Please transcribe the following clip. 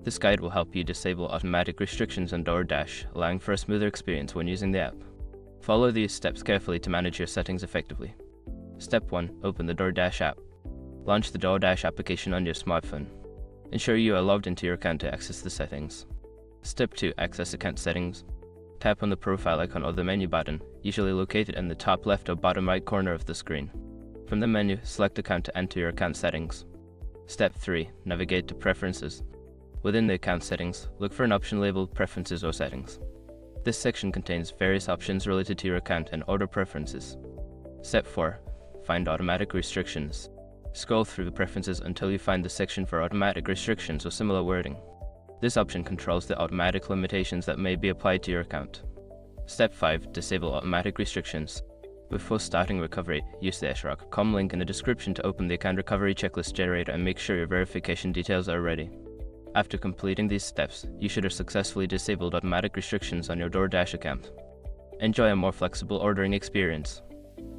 This guide will help you disable automatic restrictions on DoorDash, allowing for a smoother experience when using the app. Follow these steps carefully to manage your settings effectively. Step 1. Open the DoorDash app. Launch the DoorDash application on your smartphone. Ensure you are logged into your account to access the settings. Step 2. Access account settings. Tap on the profile icon or the menu button, usually located in the top left or bottom right corner of the screen. From the menu, select account to enter your account settings. Step 3. Navigate to Preferences. Within the account settings, look for an option labeled Preferences or Settings. This section contains various options related to your account and order preferences. Step 4. Find automatic restrictions. Scroll through the preferences until you find the section for automatic restrictions or similar wording. This option controls the automatic limitations that may be applied to your account. Step 5. Disable automatic restrictions. Before starting recovery, use the shrug.com link in the description to open the account recovery checklist generator and make sure your verification details are ready. After completing these steps, you should have successfully disabled automatic restrictions on your DoorDash account. Enjoy a more flexible ordering experience.